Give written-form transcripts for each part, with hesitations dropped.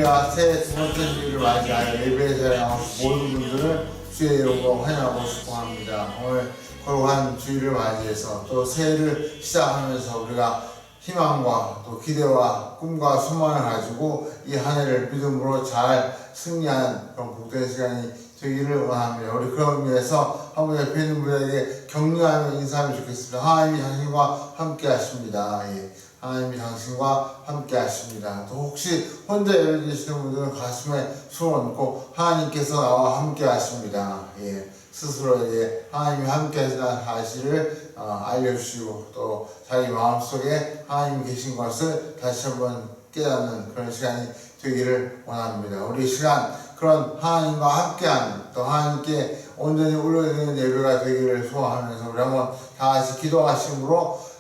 우리가 새해 두 번째 주일을 맞이하여 예배에 자리하신 모든 분들을 주의 이름으로 환영하고 싶어 합니다. 오늘 거룩한 주일을 맞이해서 또 새해를 시작하면서 우리가 희망과 또 기대와 꿈과 소망을 가지고 이 한 해를 믿음으로 잘 승리하는 그런 복된 시간이 되기를 원합니다. 우리 그런 의미에서 한번 옆에 있는 분에게 격려하며 인사하면 좋겠습니다. 하나님이 당신과 함께 하십니다. 하나님이 당신과 함께 하십니다. 또 혹시 혼자 예배 드시는 분들은 가슴에 손을 얹고 하나님께서 나와 함께 하십니다. 스스로에게 하나님이 함께 하시는 사실을 알려주시고 또 자기 마음속에 하나님이 계신 것을 다시 한번 깨닫는 그런 시간이 되기를 원합니다. 우리 시간 그런 하나님과 함께하는 또 하나님께 온전히 올려드리는 예배가 되기를 소원하면서 우리 한번 다 같이 기도하심으로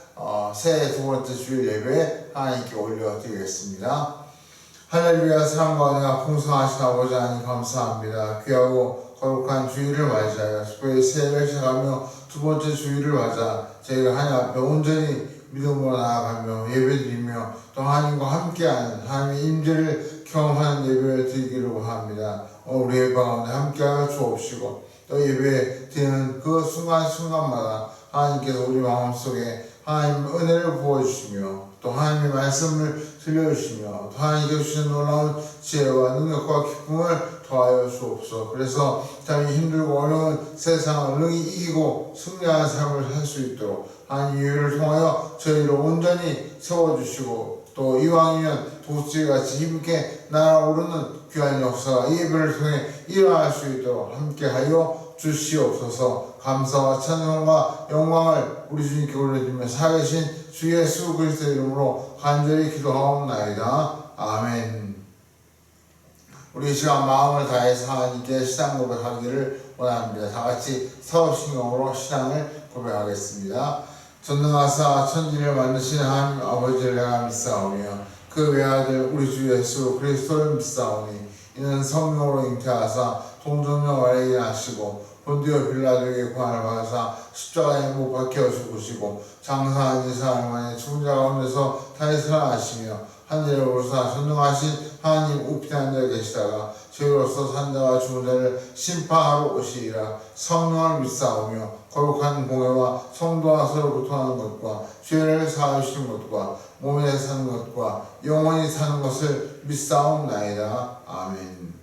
새해 두 번째 주일 예배 하나님께 올려드리겠습니다. 할렐루야. 사랑과 은혜가 풍성하신 아버지 하나님 감사합니다. 귀하고 거룩한 주일을 맞이하여 특별히 새해를 시작하며 두 번째 주일을 맞아 저희가 하나님 앞에 온전히 믿음으로 나아가며 예배드리며 또 하나님과 함께하는 하나님의 임재를 경험하는 예배를 드리기를 원합니다. 우리 예배 가운데 함께하여 주옵시고 또 예배 드리는 그 순간순간마다 하나님께서 우리 마음속에 하나님의 은혜를 부어주시며 또 하나님의 말씀을 들려주시며 또 하나님께서 주신 놀라운 지혜와 능력과 기쁨을 더하여 주옵소서. 그래서 참 힘들고 어려운 세상을 능히 이기고 승리하는 삶을 살 수 있도록 하나님 예배를 통하여 저희를 온전히 세워주시고 또 이왕이면 도시같이 힘있게 날아오르는 귀한 역사가 이 예배를 통해 일어날 수 있도록 함께하여 주시옵소서. 감사와 찬양과 영광을 우리 주님께 올려드리며 살아계신 주 예수 그리스도의 이름으로 간절히 기도하옵나이다. 아멘. 우리 이 시간 마음을 다해서 하나님께 신앙 고백하기를 원합니다. 다같이 사업신경으로 신앙을 고백하겠습니다. 전능하사 천지를 만드신 하나님 아버지를 내가 믿사오며 그 외아들 우리 주 예수 그리스도를 믿사오니 이는 성령으로 잉태하사 동정녀 마리아에게 나시고 본디오 빌라도에게 고난을 받으사 십자가에 못 박혀 죽으시고 장사한 지 사흘 만에 죽은 자 가운데서 다시 살아나시며 하늘에 오르사 전능하신 하나님 우편에 앉아 계시다가 저희로서 산자와 죽은 자를 심판하러 오시리라. 성령을 믿사오며 거룩한 공회와 성도와 서로 고통하는 것과 죄를 사하시는 것과 몸에 사는 것과 영원히 사는 것을 믿사옵나이다. 아멘.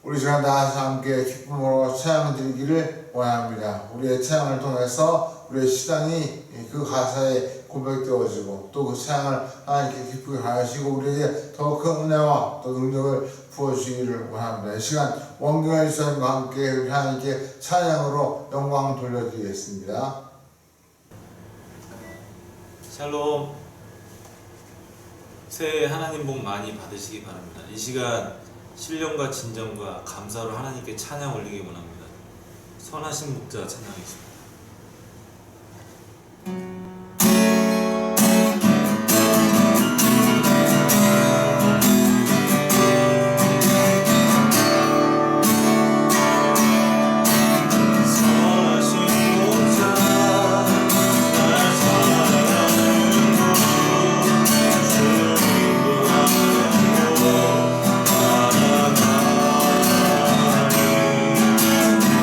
우리 시간 다같이 함께 기쁨으로 찬양 드리기를 원합니다. 우리의 찬양을 통해서 우리의 시단이 그 가사에 고백되어지고 또 그 찬양을 하나님께 기쁘게 하시고 우리에게 더 큰 은혜와 또 능력을 부어주시기를 원합니다. 이 시간 원경의 주님과 함께 우리 하나님께 찬양으로 영광 돌려드리겠습니다. 샬롬. 새해 하나님 복 많이 받으시기 바랍니다. 이 시간 신령과 진정과 감사로 하나님께 찬양 올리기 원합니다. 선하신 목자 찬양이십니다.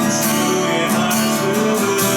주의 말씀을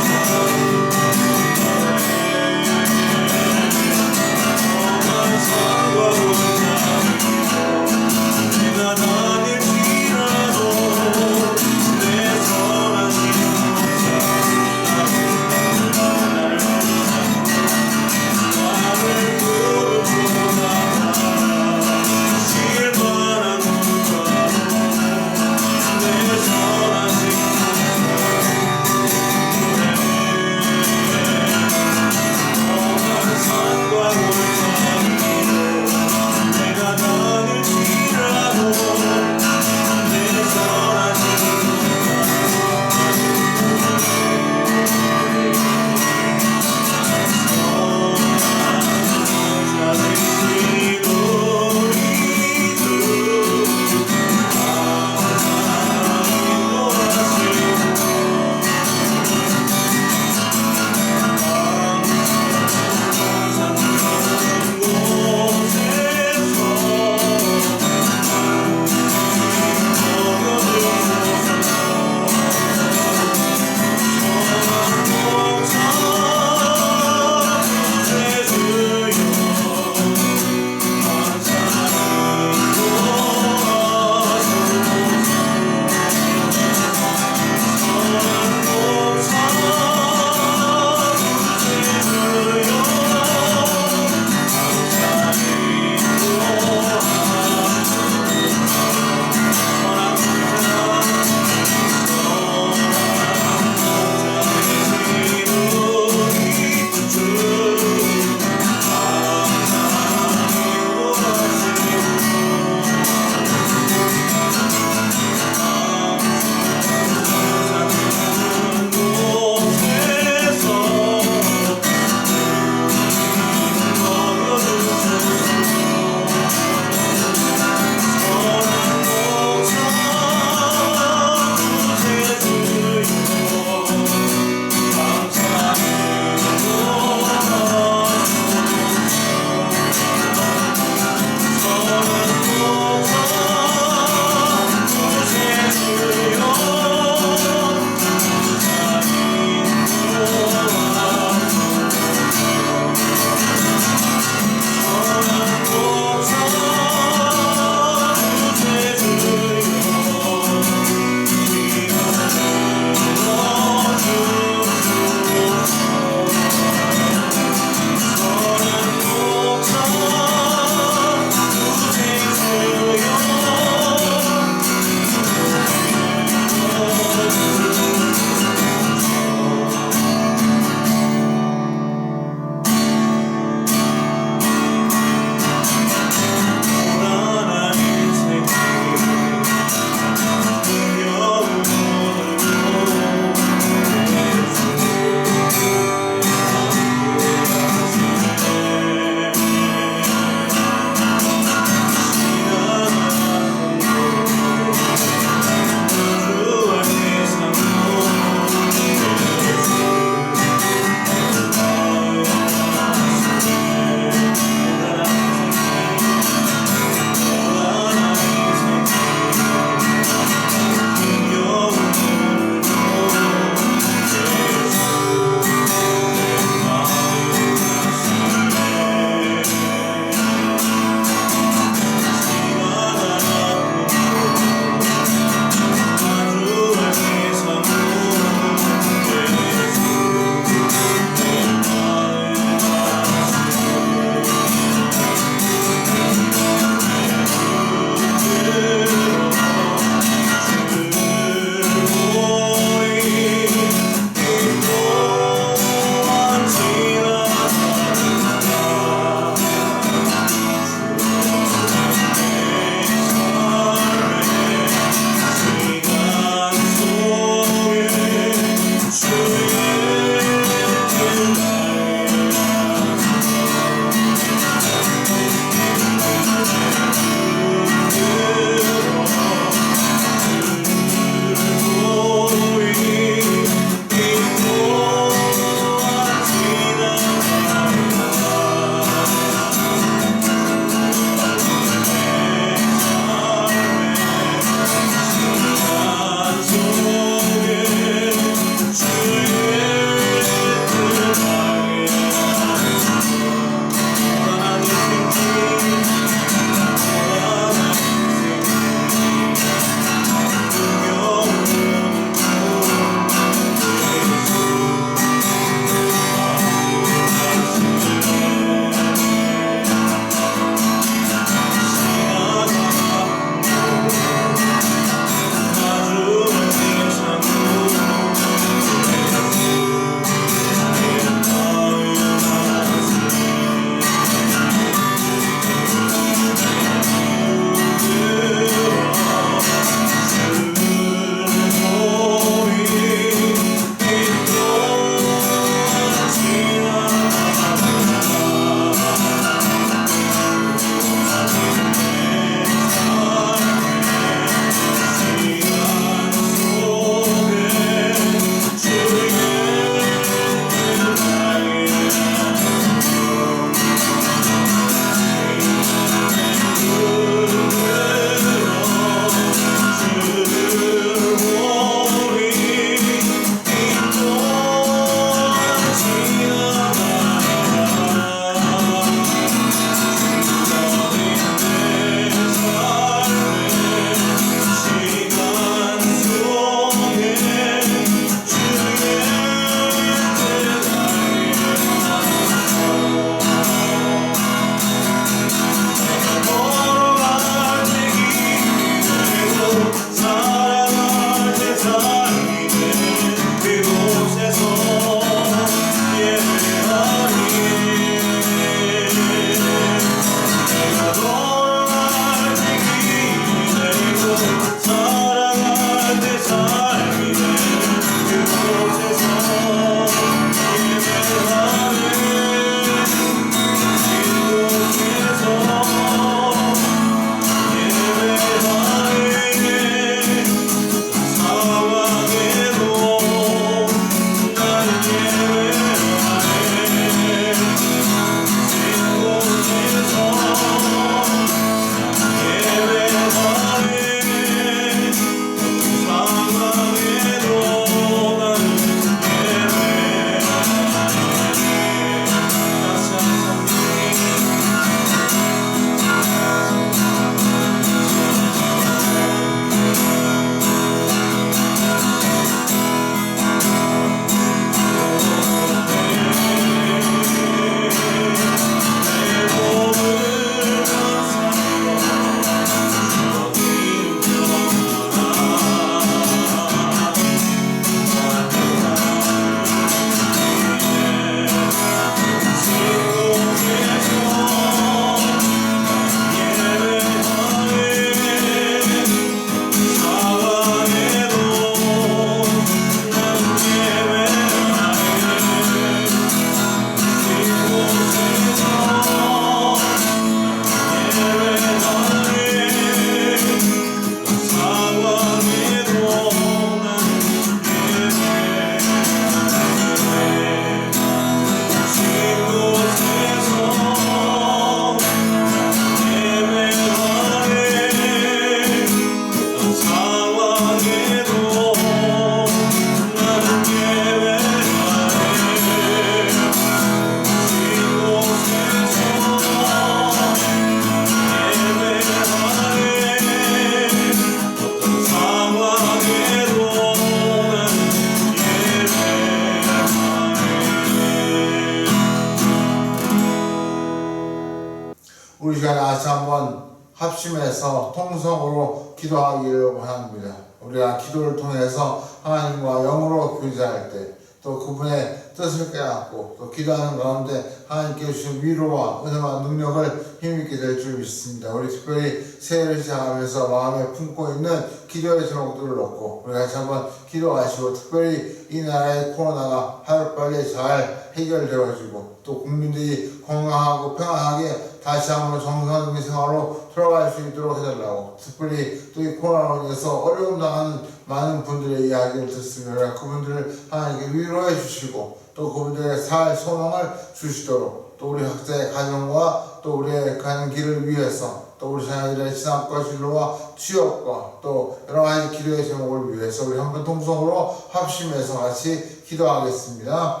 우리 시간에 다시 한번 합심해서 통성으로 기도하기를 원합니다. 우리가 기도를 통해서 하나님과 영으로 교제할 때 또 그분의 뜻을 깨닫고 또 기도하는 가운데 하나님께 주신 위로와 은혜와 능력을 힘있게 될 줄 믿습니다. 우리 특별히 새해를 시작하면서 마음에 품고 있는 기도의 제목들을 놓고 우리 같이 한번 기도하시고 특별히 이 나라의 코로나가 하루빨리 잘 해결되어지고 또 국민들이 건강하고 평안하게 다시 한번 정상적인 생활로 돌아갈 수 있도록 해달라고 특별히 또 이 코로나로 인해서 어려움 당하는 많은 분들의 이야기를 듣습니다. 그분들을 하나님께 위로해 주시고 또 그분들에게 살 소망을 주시도록 또 우리 각자의 가정과 또 우리의 가는 길을 위해서 또 우리 자녀들의 진학과 진로와 취업과 또 여러 가지 기도의 제목을 위해서 우리 한번 통성으로 합심해서 같이 기도하겠습니다.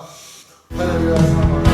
할렐루야 사랑하는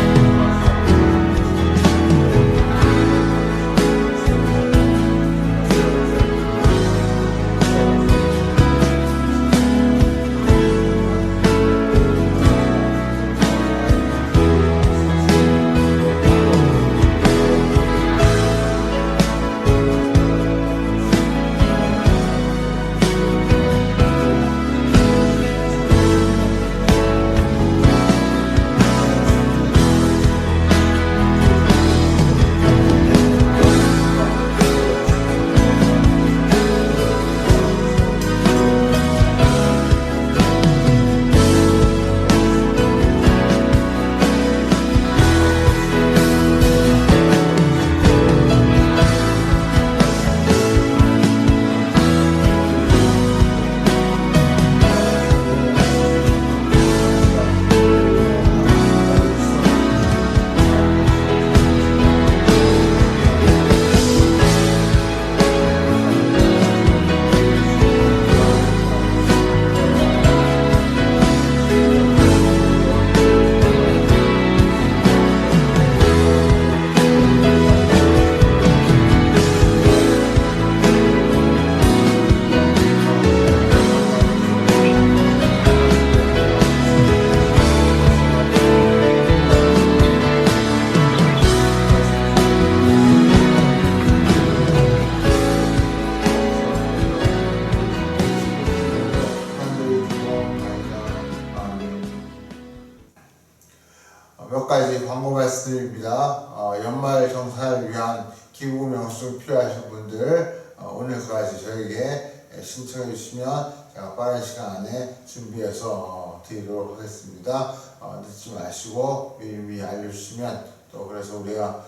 몇 가지 광고 말씀드립니다. 연말 정산을 위한 기부 명수증 필요하신 분들 오늘까지 저에게 신청해 주시면 제가 빠른 시간 안에 준비해서 드리도록 하겠습니다. 늦지 마시고 미리 알려주시면 또 그래서 우리가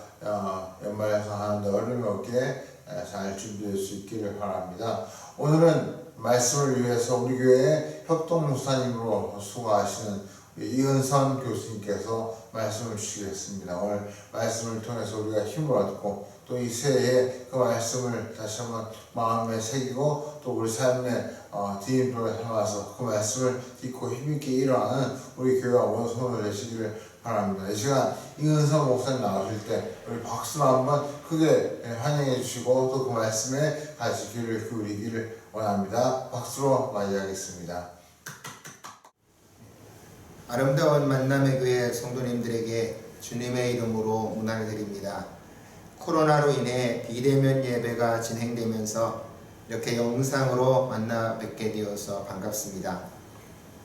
연말 정산하는데 어려움이 없게 잘 준비할 수 있기를 바랍니다. 오늘은 말씀을 위해서 우리 교회 협동 목사님으로 수고하시는 이은선 교수님께서 말씀을 주시겠습니다. 오늘 말씀을 통해서 우리가 힘을 얻고 또 이 새해에 그 말씀을 다시 한번 마음에 새기고 또 우리 삶의 디딤돌에 삼아서 그 말씀을 딛고 힘있게 일어나는 우리 교회와 원손을 내시기를 바랍니다. 이 시간 이은선 목사님 나오실 때 우리 박수로 한번 크게 환영해 주시고 또 그 말씀에 같이 귀를 기울이기를 원합니다. 박수로 맞이하겠습니다. 아름다운 만남의 교회 성도님들에게 주님의 이름으로 문안을 드립니다. 코로나로 인해 비대면 예배가 진행되면서 이렇게 영상으로 만나 뵙게 되어서 반갑습니다.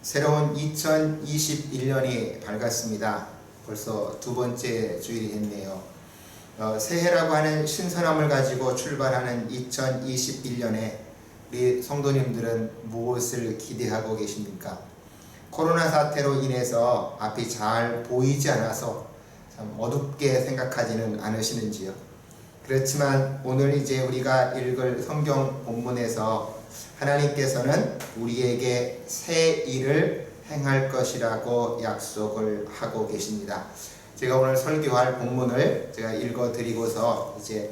새로운 2021년이 밝았습니다. 벌써 두 번째 주일이 됐네요. 새해라고 하는 신선함을 가지고 출발하는 2021년에 우리 성도님들은 무엇을 기대하고 계십니까? 코로나 사태로 인해서 앞이 잘 보이지 않아서 참 어둡게 생각하지는 않으시는지요? 그렇지만 오늘 이제 우리가 읽을 성경 본문에서 하나님께서는 우리에게 새 일을 행할 것이라고 약속을 하고 계십니다. 제가 오늘 설교할 본문을 제가 읽어드리고서 이제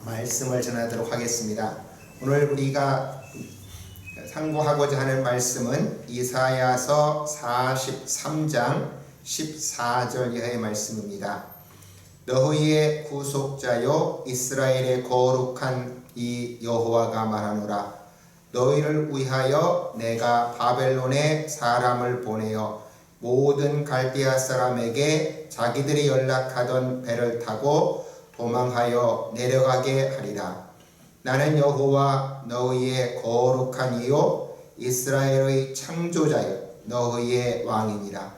말씀을 전하도록 하겠습니다. 오늘 우리가 상고하고자 하는 말씀은 이사야서 43장 14절 이하의 말씀입니다. 너희의 구속자요 이스라엘의 거룩한 이 여호와가 말하노라. 너희를 위하여 내가 바벨론에 사람을 보내어 모든 갈대아 사람에게 자기들이 연락하던 배를 타고 도망하여 내려가게 하리라. 나는 여호와 너희의 거룩한 이요 이스라엘의 창조자요 너희의 왕이니라.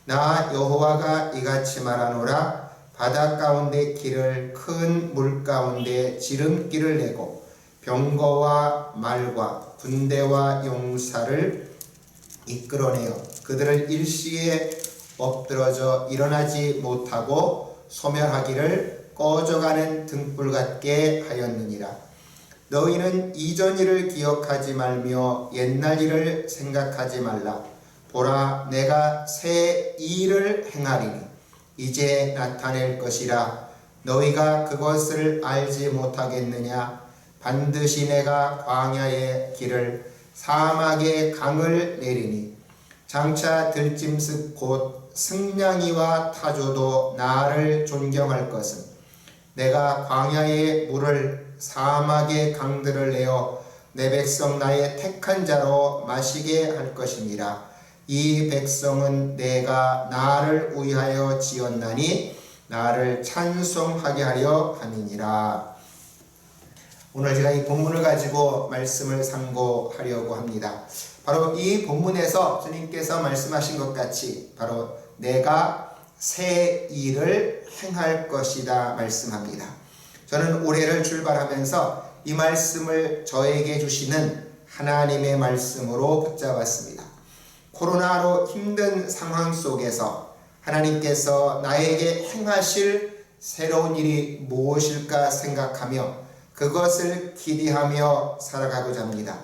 나 여호와가 이같이 말하노라. 바다 가운데 길을 큰 물 가운데 지름길을 내고 병거와 말과 군대와 용사를 이끌어내어 그들을 일시에 엎드러져 일어나지 못하고 소멸하기를 꺼져가는 등불 같게 하였느니라. 너희는 이전 일을 기억하지 말며 옛날 일을 생각하지 말라. 보라, 내가 새 일을 행하리니 이제 나타낼 것이라. 너희가 그것을 알지 못하겠느냐? 반드시 내가 광야의 길을 사막의 강을 내리니 장차 들짐승 곧 승냥이와 타조도 나를 존경할 것은 내가 광야의 물을 사막의 강들을 내어 내 백성 나의 택한 자로 마시게 할 것이니라. 이 백성은 내가 나를 위하여 지었나니 나를 찬송하게 하려 함이니라. 오늘 제가 이 본문을 가지고 말씀을 상고하려고 합니다. 바로 이 본문에서 주님께서 말씀하신 것 같이 바로 내가 새 일을 행할 것이다 말씀합니다. 저는 올해를 출발하면서 이 말씀을 저에게 주시는 하나님의 말씀으로 붙잡았습니다. 코로나로 힘든 상황 속에서 하나님께서 나에게 행하실 새로운 일이 무엇일까 생각하며 그것을 기대하며 살아가고자 합니다.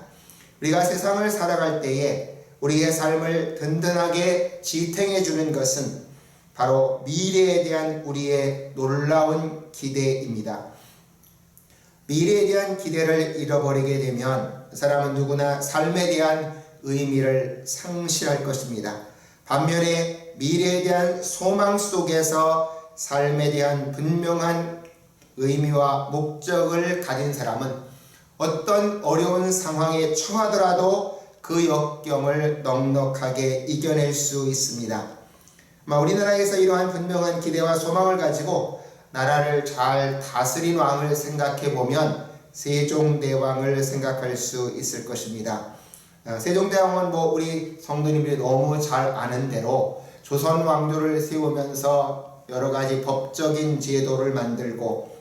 우리가 세상을 살아갈 때에 우리의 삶을 든든하게 지탱해 주는 것은 바로 미래에 대한 우리의 놀라운 기대입니다. 미래에 대한 기대를 잃어버리게 되면 사람은 누구나 삶에 대한 의미를 상실할 것입니다. 반면에 미래에 대한 소망 속에서 삶에 대한 분명한 의미와 목적을 가진 사람은 어떤 어려운 상황에 처하더라도 그 역경을 넉넉하게 이겨낼 수 있습니다. 우리나라에서 이러한 분명한 기대와 소망을 가지고 나라를 잘 다스린 왕을 생각해 보면 세종대왕을 생각할 수 있을 것입니다. 세종대왕은 우리 성도님들이 너무 잘 아는 대로 조선 왕조를 세우면서 여러 가지 법적인 제도를 만들고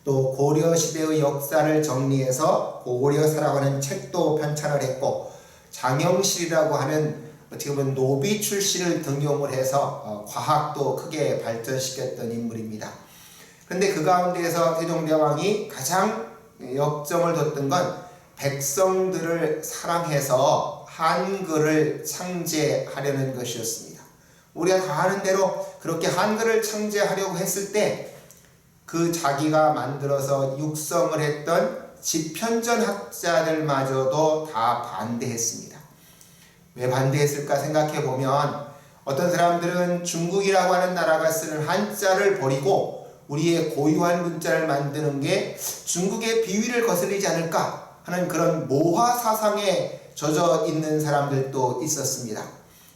또 고려시대의 역사를 정리해서 고려사라고 하는 책도 편찬을 했고 장영실이라고 하는 어떻게 보면 노비 출신을 등용을 해서 과학도 크게 발전시켰던 인물입니다. 그런데 그 가운데에서 세종대왕이 가장 역점을 뒀던 건 백성들을 사랑해서 한글을 창제하려는 것이었습니다. 우리가 다 아는 대로 그렇게 한글을 창제하려고 했을 때 그 자기가 만들어서 육성을 했던 집현전 학자들마저도 다 반대했습니다. 왜 반대했을까 생각해 보면 어떤 사람들은 중국이라고 하는 나라가 쓰는 한자를 버리고 우리의 고유한 문자를 만드는 게 중국의 비위를 거슬리지 않을까 하는 그런 모화 사상에 젖어 있는 사람들도 있었습니다.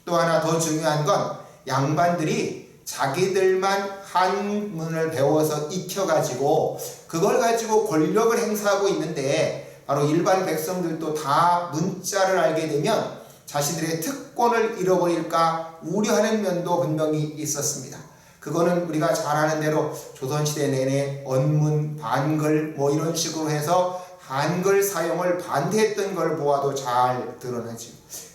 또 하나 더 중요한 건 양반들이 자기들만 한문을 배워서 익혀가지고 그걸 가지고 권력을 행사하고 있는데 바로 일반 백성들도 다 문자를 알게 되면 자신들의 특권을 잃어버릴까 우려하는 면도 분명히 있었습니다. 그거는 우리가 잘 아는 대로 조선시대 내내 언문, 반글 이런 식으로 해서 한글 사용을 반대했던 걸 보아도 잘 드러나죠.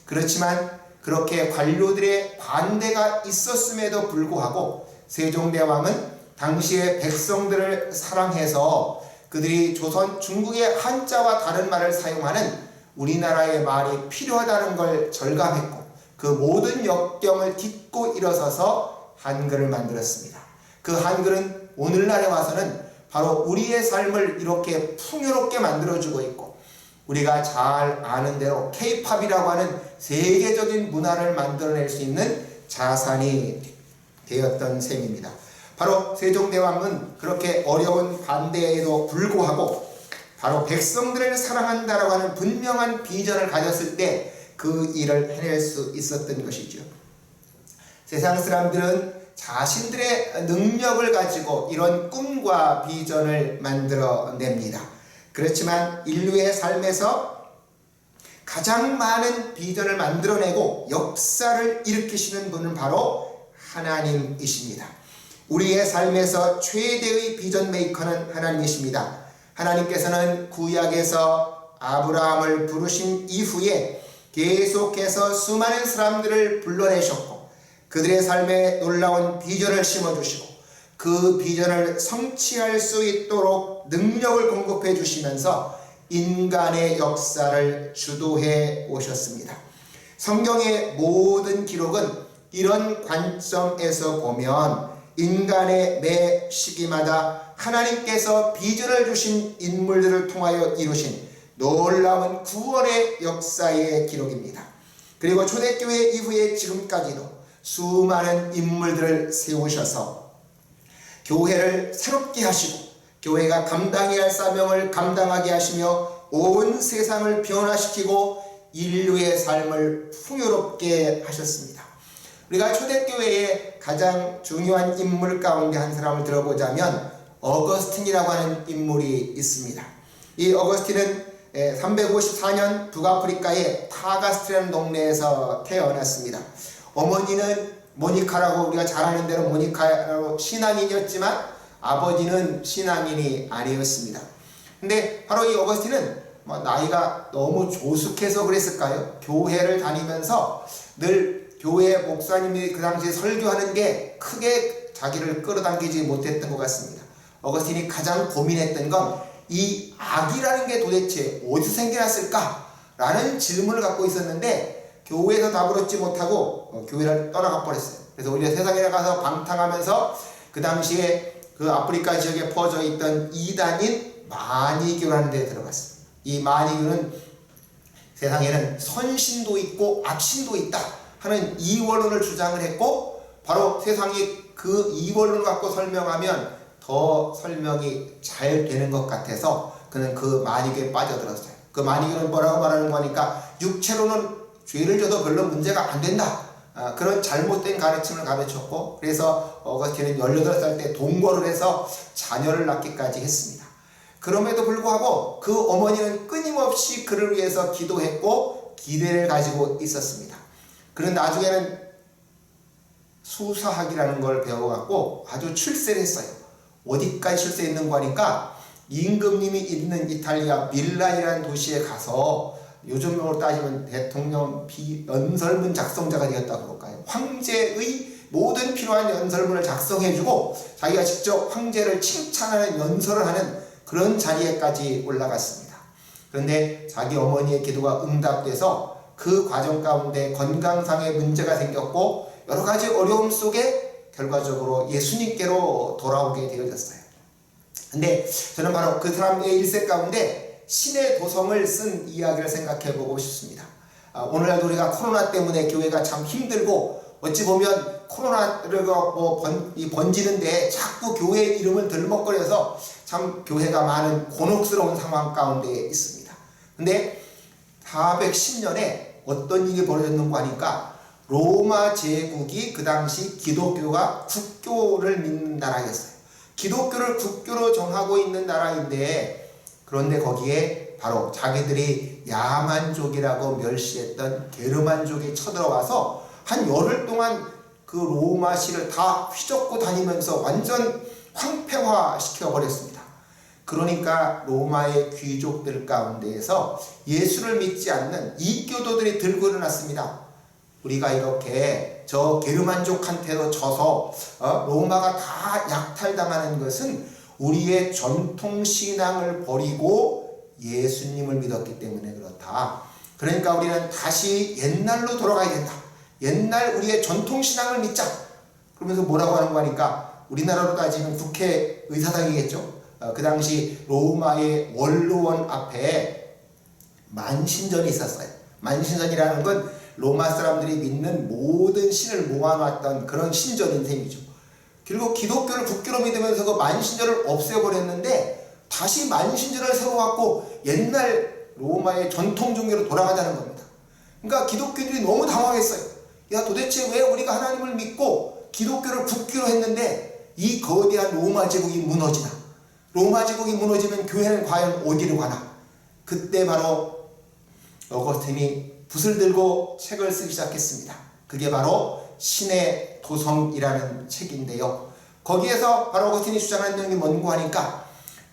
그렇지만 그렇게 관료들의 반대가 있었음에도 불구하고 세종대왕은 당시의 백성들을 사랑해서 그들이 조선 중국의 한자와 다른 말을 사용하는 우리나라의 말이 필요하다는 걸 절감했고 그 모든 역경을 딛고 일어서서 한글을 만들었습니다. 그 한글은 오늘날에 와서는 바로 우리의 삶을 이렇게 풍요롭게 만들어주고 있고 우리가 잘 아는 대로 K-팝이라고 하는 세계적인 문화를 만들어낼 수 있는 자산이 되었던 셈입니다. 바로 세종대왕은 그렇게 어려운 반대에도 불구하고 바로 백성들을 사랑한다라고 하는 분명한 비전을 가졌을 때 그 일을 해낼 수 있었던 것이죠. 세상 사람들은 자신들의 능력을 가지고 이런 꿈과 비전을 만들어냅니다. 그렇지만 인류의 삶에서 가장 많은 비전을 만들어내고 역사를 일으키시는 분은 바로 하나님이십니다. 우리의 삶에서 최대의 비전 메이커는 하나님이십니다. 하나님께서는 구약에서 아브라함을 부르신 이후에 계속해서 수많은 사람들을 불러내셨고 그들의 삶에 놀라운 비전을 심어주시고 그 비전을 성취할 수 있도록 능력을 공급해 주시면서 인간의 역사를 주도해 오셨습니다. 성경의 모든 기록은 이런 관점에서 보면 인간의 매 시기마다 하나님께서 비전을 주신 인물들을 통하여 이루신 놀라운 구원의 역사의 기록입니다. 그리고 초대교회 이후에 지금까지도 수많은 인물들을 세우셔서 교회를 새롭게 하시고 교회가 감당해야 할 사명을 감당하게 하시며 온 세상을 변화시키고 인류의 삶을 풍요롭게 하셨습니다. 우리가 초대교회의 가장 중요한 인물 가운데 한 사람을 들어보자면 어거스틴이라고 하는 인물이 있습니다. 이 어거스틴은 354년 북아프리카의 타가스트라는 동네에서 태어났습니다. 어머니는 모니카라고 우리가 잘 아는 대로 모니카로 신앙인이었지만 아버지는 신앙인이 아니었습니다. 근데 바로 이 어거스틴은 나이가 너무 조숙해서 그랬을까요? 교회를 다니면서 늘 교회 목사님이 그 당시에 설교하는 게 크게 자기를 끌어당기지 못했던 것 같습니다. 어거스틴이 가장 고민했던 건 이 악이라는 게 도대체 어디서 생겨났을까? 라는 질문을 갖고 있었는데 교회에서 답을 얻지 못하고 교회를 떠나가 버렸어요. 그래서 오히려 세상에 나가서 방탕하면서 그 당시에 그 아프리카 지역에 퍼져 있던 이단인 마니교라는 데에 들어갔습니다. 이 마니교는 세상에는 선신도 있고 악신도 있다 하는 이원론을 주장을 했고 바로 세상이 그 이원론을 갖고 설명하면 더 설명이 잘 되는 것 같아서 그는 그 마니교에 빠져들었어요. 그 마니교는 뭐라고 말하는 거니까 육체로는 죄를 져도 별로 문제가 안 된다. 그런 잘못된 가르침을 가르쳤고 그래서 어거스틴은 18살 때 동거를 해서 자녀를 낳기까지 했습니다. 그럼에도 불구하고 그 어머니는 끊임없이 그를 위해서 기도했고 기대를 가지고 있었습니다. 그는 나중에는 수사학이라는 걸 배워갖고 아주 출세를 했어요. 어디까지 출세했는가 하니까 임금님이 있는 이탈리아 밀란이라는 도시에 가서 요즘으로 따지면 대통령 연설문 작성자가 되었다고 그럴까요? 황제의 모든 필요한 연설문을 작성해주고 자기가 직접 황제를 칭찬하는 연설을 하는 그런 자리에까지 올라갔습니다. 그런데 자기 어머니의 기도가 응답돼서 그 과정 가운데 건강상의 문제가 생겼고 여러 가지 어려움 속에 결과적으로 예수님께로 돌아오게 되어졌어요. 근데 저는 바로 그 사람의 일생 가운데 신의 도성을 쓴 이야기를 생각해 보고 싶습니다. 오늘날도 우리가 코로나 때문에 교회가 참 힘들고 어찌 보면 코로나가 번지는데 자꾸 교회 이름을 들먹거려서 참 교회가 많은 곤혹스러운 상황 가운데 있습니다. 근데 410년에 어떤 일이 벌어졌는가 하니까 로마 제국이 그 당시 기독교가 국교를 믿는 나라였어요. 기독교를 국교로 정하고 있는 나라인데 그런데 거기에 바로 자기들이 야만족이라고 멸시했던 게르만족이 쳐들어와서 한 열흘 동안 그 로마시를 다 휘젓고 다니면서 완전 황폐화 시켜버렸습니다. 그러니까 로마의 귀족들 가운데에서 예수를 믿지 않는 이교도들이 들고 일어났습니다. 우리가 이렇게 저 게르만족한테도 져서 로마가 다 약탈당하는 것은 우리의 전통신앙을 버리고 예수님을 믿었기 때문에 그렇다. 그러니까 우리는 다시 옛날로 돌아가야 된다. 옛날 우리의 전통신앙을 믿자. 그러면서 뭐라고 하는 거 하니까 우리나라로 따지면 국회의사당이겠죠. 그 당시 로마의 원로원 앞에 만신전이 있었어요. 만신전이라는 건 로마 사람들이 믿는 모든 신을 모아놨던 그런 신전인 셈이죠. 그리고 기독교를 국교로 믿으면서 그 만신전을 없애버렸는데 다시 만신전을 세워갖고 옛날 로마의 전통 종교로 돌아가자는 겁니다. 그러니까 기독교인들이 너무 당황했어요. 야 도대체 왜 우리가 하나님을 믿고 기독교를 굳기로 했는데 이 거대한 로마 제국이 무너지나, 로마 제국이 무너지면 교회는 과연 어디로 가나. 그때 바로 어거스틴이 붓을 들고 책을 쓰기 시작했습니다. 그게 바로 신의 도성이라는 책인데요. 거기에서 바로 어거스틴이 주장하는 내용이 뭔고 하니까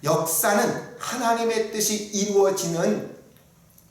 역사는 하나님의 뜻이 이루어지는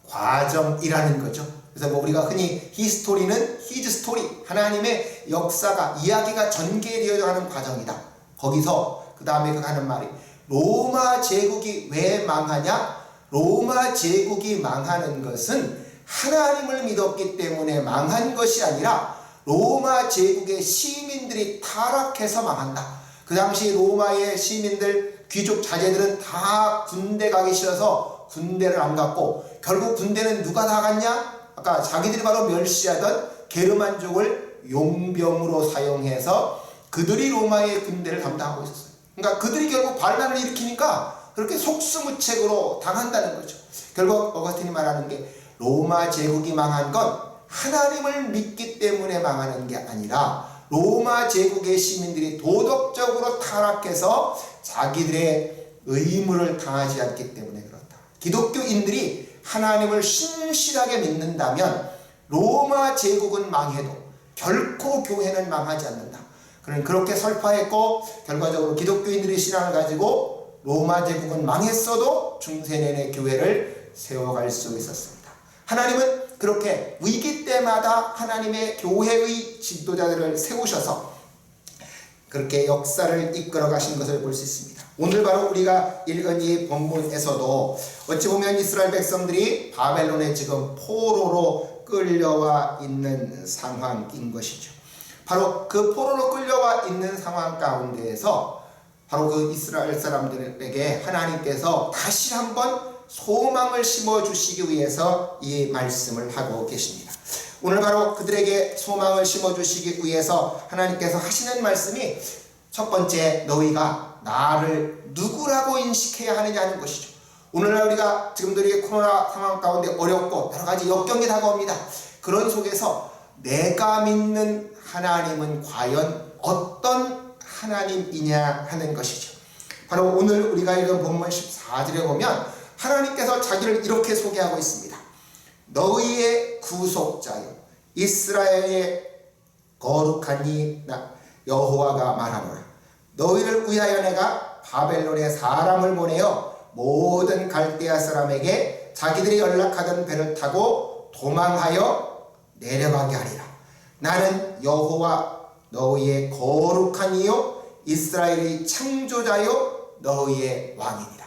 과정이라는 거죠. 그래서 뭐 우리가 흔히 히스토리는 히즈 스토리, 하나님의 역사가, 이야기가 전개되어야 하는 과정이다. 거기서 그 다음에 그 하는 말이 로마 제국이 왜 망하냐? 로마 제국이 망하는 것은 하나님을 믿었기 때문에 망한 것이 아니라 로마 제국의 시민들이 타락해서 망한다. 그 당시 로마의 시민들, 귀족 자제들은 다 군대 가기 싫어서 군대를 안 갔고, 결국 군대는 누가 다 갔냐? 아까 자기들이 바로 멸시하던 게르만족을 용병으로 사용해서 그들이 로마의 군대를 담당하고 있었어요. 그러니까 그들이 결국 반란을 일으키니까 그렇게 속수무책으로 당한다는 거죠. 결국 어거스틴이 말하는 게 로마 제국이 망한 건 하나님을 믿기 때문에 망하는 게 아니라 로마 제국의 시민들이 도덕적으로 타락해서 자기들의 의무를 다하지 않기 때문에 그렇다. 기독교인들이 하나님을 신실하게 믿는다면 로마 제국은 망해도 결코 교회는 망하지 않는다. 그는 그렇게 설파했고, 결과적으로 기독교인들의 신앙을 가지고 로마 제국은 망했어도 중세 내내 교회를 세워갈 수 있었습니다. 하나님은 그렇게 위기 때마다 하나님의 교회의 지도자들을 세우셔서 그렇게 역사를 이끌어 가신 것을 볼 수 있습니다. 오늘 바로 우리가 읽은 이 본문에서도 어찌 보면 이스라엘 백성들이 바벨론에 지금 포로로 끌려와 있는 상황인 것이죠. 바로 그 포로로 끌려와 있는 상황 가운데에서 바로 그 이스라엘 사람들에게 하나님께서 다시 한번 소망을 심어주시기 위해서 이 말씀을 하고 계십니다. 오늘 바로 그들에게 소망을 심어주시기 위해서 하나님께서 하시는 말씀이 첫 번째, 너희가 나를 누구라고 인식해야 하느냐는 것이죠. 오늘날 우리가 지금들이 코로나 상황 가운데 어렵고 여러 가지 역경이 다가옵니다. 그런 속에서 내가 믿는 하나님은 과연 어떤 하나님이냐 하는 것이죠. 바로 오늘 우리가 읽은 본문 14절에 보면 하나님께서 자기를 이렇게 소개하고 있습니다. 너희의 구속자여 이스라엘의 거룩한 이 여호와가 말하노라. 너희를 위하여 내가 바벨론에 사람을 보내어 모든 갈대아 사람에게 자기들이 연락하던 배를 타고 도망하여 내려가게 하리라. 나는 여호와 너희의 거룩한 이요 이스라엘의 창조자요 너희의 왕이니라.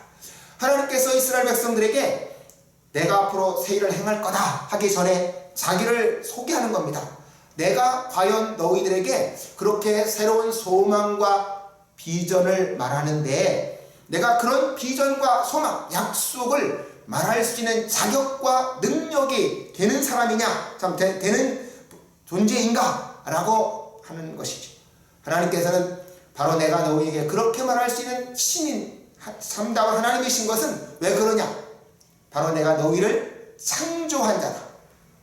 하나님께서 이스라엘 백성들에게 내가 앞으로 새 일을 행할 거다 하기 전에 자기를 소개하는 겁니다. 내가 과연 너희들에게 그렇게 새로운 소망과 비전을 말하는데 내가 그런 비전과 소망, 약속을 말할 수 있는 자격과 능력이 되는 사람이냐, 참 되는 존재인가? 라고 하는 것이죠. 하나님께서는 바로 내가 너희에게 그렇게 말할 수 있는 신인, 참다운 하나님이신 것은 왜 그러냐? 바로 내가 너희를 창조한 자다.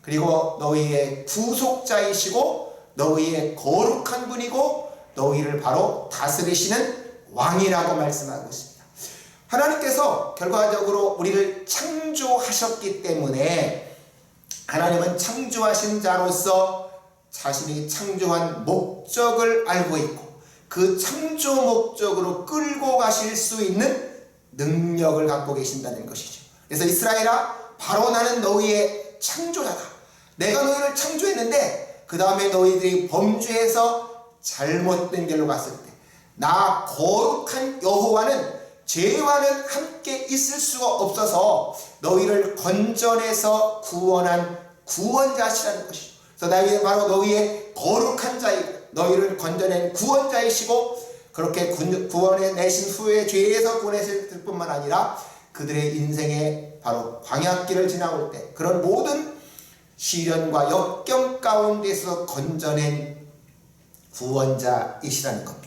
그리고 너희의 구속자이시고 너희의 거룩한 분이고 너희를 바로 다스리시는 왕이라고 말씀하고 있습니다. 하나님께서 결과적으로 우리를 창조하셨기 때문에 하나님은 창조하신 자로서 자신이 창조한 목적을 알고 있고 그 창조 목적으로 끌고 가실 수 있는 능력을 갖고 계신다는 것이죠. 그래서 이스라엘아, 바로 나는 너희의 창조자다. 내가 너희를 창조했는데 그 다음에 너희들이 범죄해서 잘못된 길로 갔을 때 나 거룩한 여호와는 죄와는 함께 있을 수가 없어서 너희를 건져내서 구원한 구원자시라는 것이죠. 그래서 나는 바로 너희의 거룩한 자이고 너희를 건져낸 구원자이시고 그렇게 구원해내신 후에 죄에서 구원했을 뿐만 아니라 그들의 인생에 바로 광야길을 지나올 때 그런 모든 시련과 역경 가운데서 건져낸 구원자이시라는 겁니다.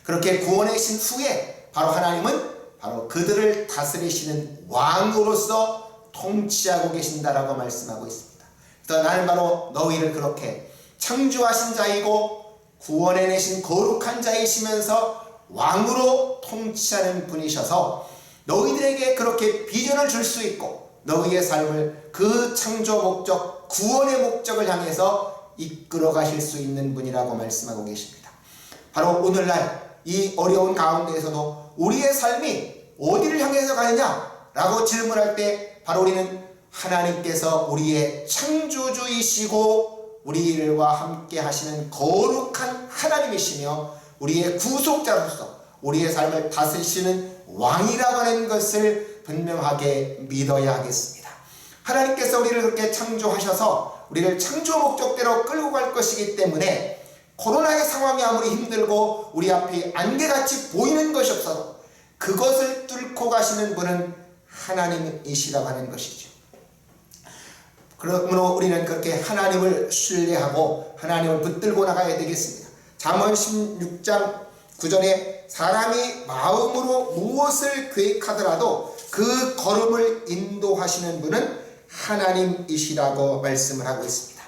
그렇게 구원해신 후에 바로 하나님은 바로 그들을 다스리시는 왕으로서 통치하고 계신다라고 말씀하고 있습니다. 그래서 나는 바로 너희를 그렇게 창조하신 자이고 구원해내신 거룩한 자이시면서 왕으로 통치하는 분이셔서 너희들에게 그렇게 비전을 줄 수 있고 너희의 삶을 그 창조 목적, 구원의 목적을 향해서 이끌어 가실 수 있는 분이라고 말씀하고 계십니다. 바로 오늘날 이 어려운 가운데에서도 우리의 삶이 어디를 향해서 가느냐 라고 질문할 때 바로 우리는 하나님께서 우리의 창조주이시고 우리들과 함께 하시는 거룩한 하나님이시며 우리의 구속자로서 우리의 삶을 다스리시는 왕이라고 하는 것을 분명하게 믿어야 하겠습니다. 하나님께서 우리를 그렇게 창조하셔서 우리를 창조 목적대로 끌고 갈 것이기 때문에 코로나의 상황이 아무리 힘들고 우리 앞에 안개같이 보이는 것이 없어도 그것을 뚫고 가시는 분은 하나님이시라고 하는 것이죠. 그러므로 우리는 그렇게 하나님을 신뢰하고 하나님을 붙들고 나가야 되겠습니다. 잠언 16장 9절에 사람이 마음으로 무엇을 계획하더라도 그 걸음을 인도하시는 분은 하나님이시라고 말씀을 하고 있습니다.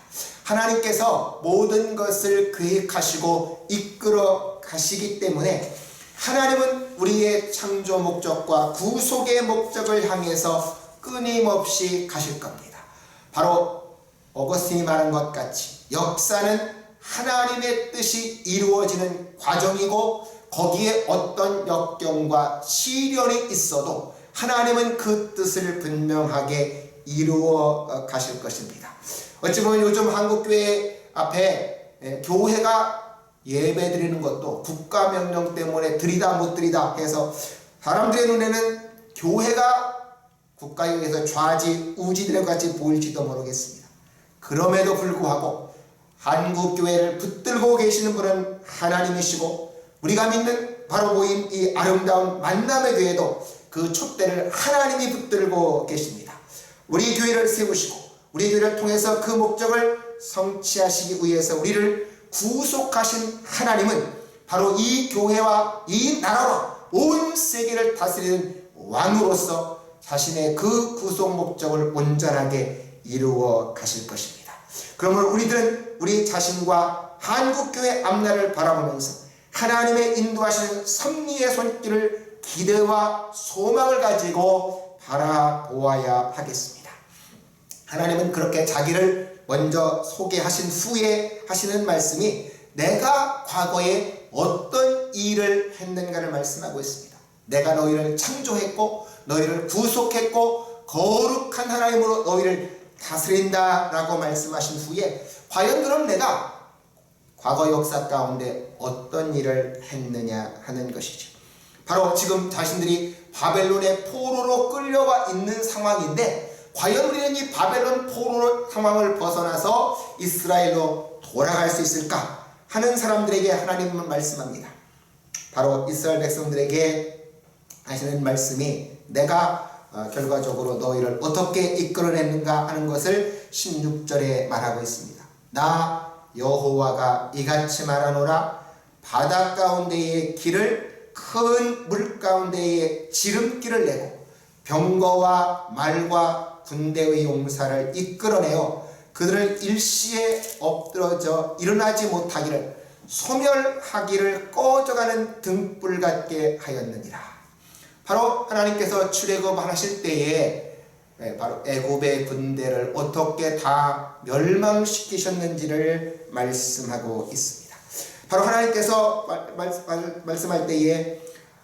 하나님께서 모든 것을 계획하시고 이끌어 가시기 때문에 하나님은 우리의 창조 목적과 구속의 목적을 향해서 끊임없이 가실 겁니다. 바로 어거스틴이 말한 것 같이 역사는 하나님의 뜻이 이루어지는 과정이고 거기에 어떤 역경과 시련이 있어도 하나님은 그 뜻을 분명하게 이루어 가실 것입니다. 어찌 보면 요즘 한국교회 앞에 교회가 예배 드리는 것도 국가명령 때문에 드리다 못 드리다 해서 사람들의 눈에는 교회가 국가에 의해서 좌지우지되는 것 같이 보일지도 모르겠습니다. 그럼에도 불구하고 한국교회를 붙들고 계시는 분은 하나님이시고 우리가 믿는 바로 모인 이 아름다운 만남의 교회도 그 촛대를 하나님이 붙들고 계십니다. 우리 교회를 세우시고 우리 교회를 통해서 그 목적을 성취하시기 위해서 우리를 구속하신 하나님은 바로 이 교회와 이 나라와 온 세계를 다스리는 왕으로서 자신의 그 구속 목적을 온전하게 이루어 가실 것입니다. 그러므로 우리들은 우리 자신과 한국교회 앞날을 바라보면서 하나님의 인도하시는 섭리의 손길을 기대와 소망을 가지고 바라보아야 하겠습니다. 하나님은 그렇게 자기를 먼저 소개하신 후에 하시는 말씀이 내가 과거에 어떤 일을 했는가를 말씀하고 있습니다. 내가 너희를 창조했고 너희를 구속했고 거룩한 하나님으로 너희를 다스린다 라고 말씀하신 후에 과연 그럼 내가 과거 역사 가운데 어떤 일을 했느냐 하는 것이죠. 바로 지금 자신들이 바벨론의 포로로 끌려와 있는 상황인데 과연 우리는 이 바벨론 포로 상황을 벗어나서 이스라엘로 돌아갈 수 있을까 하는 사람들에게 하나님은 말씀합니다. 바로 이스라엘 백성들에게 하시는 말씀이 내가 결과적으로 너희를 어떻게 이끌어냈는가 하는 것을 16절에 말하고 있습니다. 나 여호와가 이같이 말하노라 바다 가운데의 길을 큰 물 가운데에 지름길을 내고 병거와 말과 군대의 용사를 이끌어내어 그들을 일시에 엎드러져 일어나지 못하기를 소멸하기를 꺼져가는 등불 같게 하였느니라. 바로 하나님께서 출애굽하실 때에 바로 애굽의 군대를 어떻게 다 멸망시키셨는지를 말씀하고 있습니다. 바로 하나님께서 말씀할 때에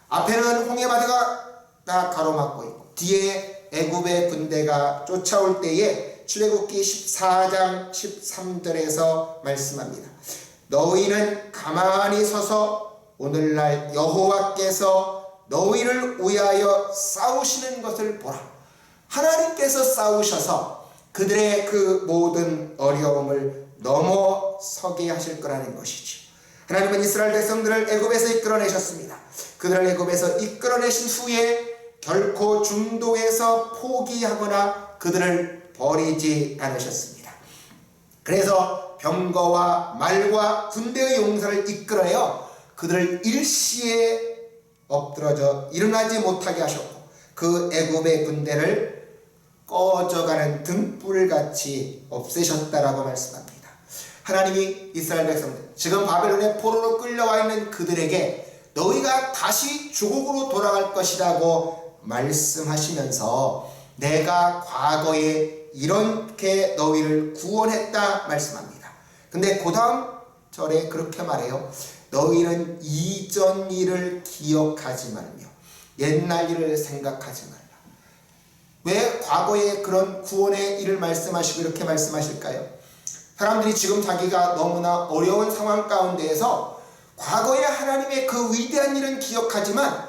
앞에는 홍해바다가 다 가로막고 있고 뒤에 애굽의 군대가 쫓아올 때에 출애굽기 14장 13절에서 말씀합니다. 너희는 가만히 서서 오늘날 여호와께서 너희를 위하여 싸우시는 것을 보라. 하나님께서 싸우셔서 그들의 그 모든 어려움을 넘어서게 하실 거라는 것이죠. 하나님은 이스라엘 백성들을 애굽에서 이끌어내셨습니다. 그들을 애굽에서 이끌어내신 후에 결코 중도에서 포기하거나 그들을 버리지 않으셨습니다. 그래서 병거와 말과 군대의 용사를 이끌어내어 그들을 일시에 엎드러져 일어나지 못하게 하셨고 그 애굽의 군대를 꺼져가는 등불같이 없애셨다라고 말씀합니다. 하나님이 이스라엘 백성들, 지금 바벨론의 포로로 끌려와 있는 그들에게 너희가 다시 조국으로 돌아갈 것이라고 말씀하시면서 내가 과거에 이렇게 너희를 구원했다 말씀합니다. 근데 그 다음 절에 그렇게 말해요. 너희는 이전 일을 기억하지 말며 옛날 일을 생각하지 말라. 왜 과거에 그런 구원의 일을 말씀하시고 이렇게 말씀하실까요? 사람들이 지금 자기가 너무나 어려운 상황 가운데에서 과거에 하나님의 그 위대한 일은 기억하지만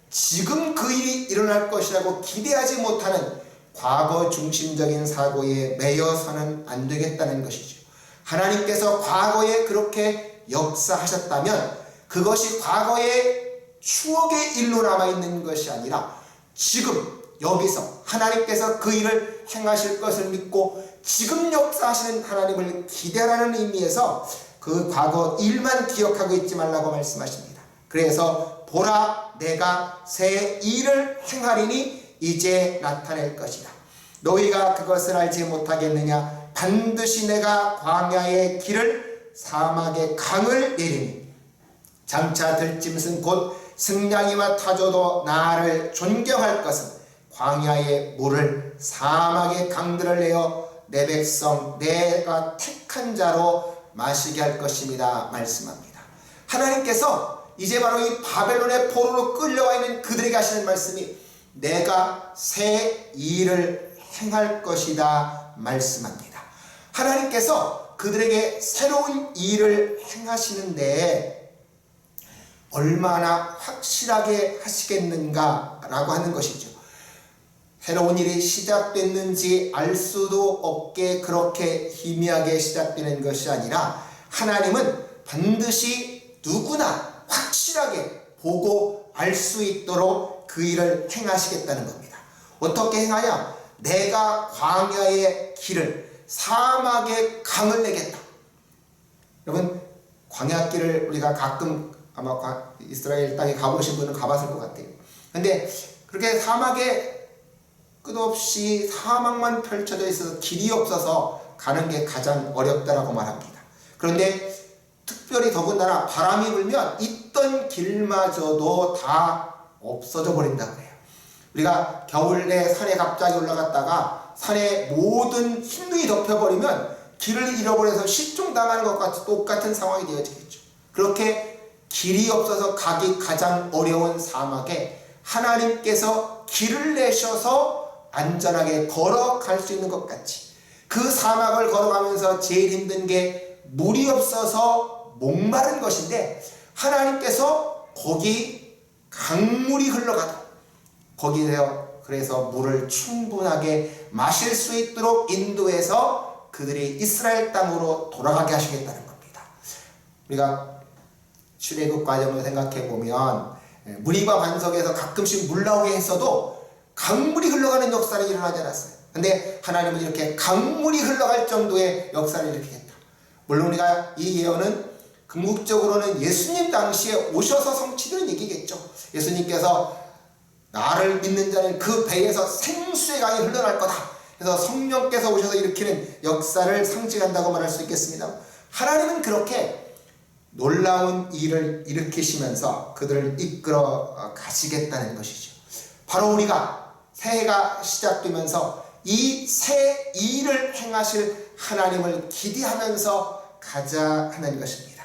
지금 그 일이 일어날 것이라고 기대하지 못하는 과거 중심적인 사고에 매여서는 안 되겠다는 것이죠. 하나님께서 과거에 그렇게 역사하셨다면 그것이 과거의 추억의 일로 남아있는 것이 아니라 지금 여기서 하나님께서 그 일을 행하실 것을 믿고 지금 역사하시는 하나님을 기대하라는 의미에서 그 과거 일만 기억하고 있지 말라고 말씀하십니다. 그래서 보라 내가 새 일을 행하리니 이제 나타낼 것이다. 너희가 그것을 알지 못하겠느냐? 반드시 내가 광야의 길을 사막의 강을 내리니 장차 들짐승 곧 승냥이와 타조도 나를 존경할 것은 광야의 물을 사막의 강들을 내어 내 백성 내가 택한 자로 마시게 할 것입니다 말씀합니다. 하나님께서 이제 바로 이 바벨론의 포로로 끌려와 있는 그들에게 하시는 말씀이 내가 새 일을 행할 것이다 말씀합니다. 하나님께서 그들에게 새로운 일을 행하시는데 얼마나 확실하게 하시겠는가라고 하는 것이죠. 새로운 일이 시작됐는지 알 수도 없게 그렇게 희미하게 시작되는 것이 아니라 하나님은 반드시 누구나 확실하게 보고 알 수 있도록 그 일을 행하시겠다는 겁니다. 어떻게 행하냐? 내가 광야의 길을 사막의 강을 내겠다. 여러분 광야길을 우리가 가끔 아마 이스라엘 땅에 가보신 분은 가봤을 것 같아요. 근데 그렇게 사막에 끝없이 사막만 펼쳐져 있어서 길이 없어서 가는 게 가장 어렵다라고 말합니다. 그런데 특별히 더군다나 바람이 불면 있던 길마저도 다 없어져 버린다고 해요. 우리가 겨울에 산에 갑자기 올라갔다가 산에 모든 흰눈이 덮여버리면 길을 잃어버려서 실종당하는 것과 똑같은 상황이 되어지겠죠. 그렇게 길이 없어서 가기 가장 어려운 사막에 하나님께서 길을 내셔서 안전하게 걸어갈 수 있는 것 같이 그 사막을 걸어가면서 제일 힘든 게 물이 없어서 목마른 것인데 하나님께서 거기 강물이 흘러가도록 거기에서 그래서 물을 충분하게 마실 수 있도록 인도해서 그들이 이스라엘 땅으로 돌아가게 하시겠다는 겁니다. 우리가 출애굽 과정을 생각해 보면 무리바 반석에서 가끔씩 물 나오게 했어도 강물이 흘러가는 역사는 일어나지 않았어요. 근데 하나님은 이렇게 강물이 흘러갈 정도의 역사를 이렇게 했다. 물론 우리가 이 예언은 궁극적으로는 예수님 당시에 오셔서 성취되는 얘기겠죠. 예수님께서 나를 믿는 자는 그 배에서 생수의 강이 흘러날 거다. 그래서 성령께서 오셔서 일으키는 역사를 상징한다고 말할 수 있겠습니다. 하나님은 그렇게 놀라운 일을 일으키시면서 그들을 이끌어 가시겠다는 것이죠. 바로 우리가 새해가 시작되면서 이 새 일을 행하실 하나님을 기대하면서 가자 하는 것입니다.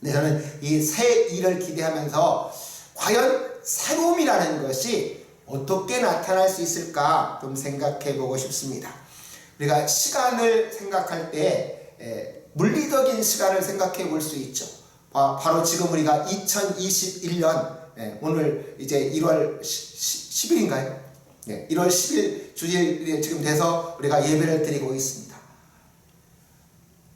네, 저는 이 새 일을 기대하면서 과연 새로움이라는 것이 어떻게 나타날 수 있을까 좀 생각해 보고 싶습니다. 우리가 시간을 생각할 때 물리적인 시간을 생각해 볼 수 있죠. 바로 지금 우리가 2021년 오늘 이제 1월 10일인가요? 1월 10일 주일이 지금 돼서 우리가 예배를 드리고 있습니다.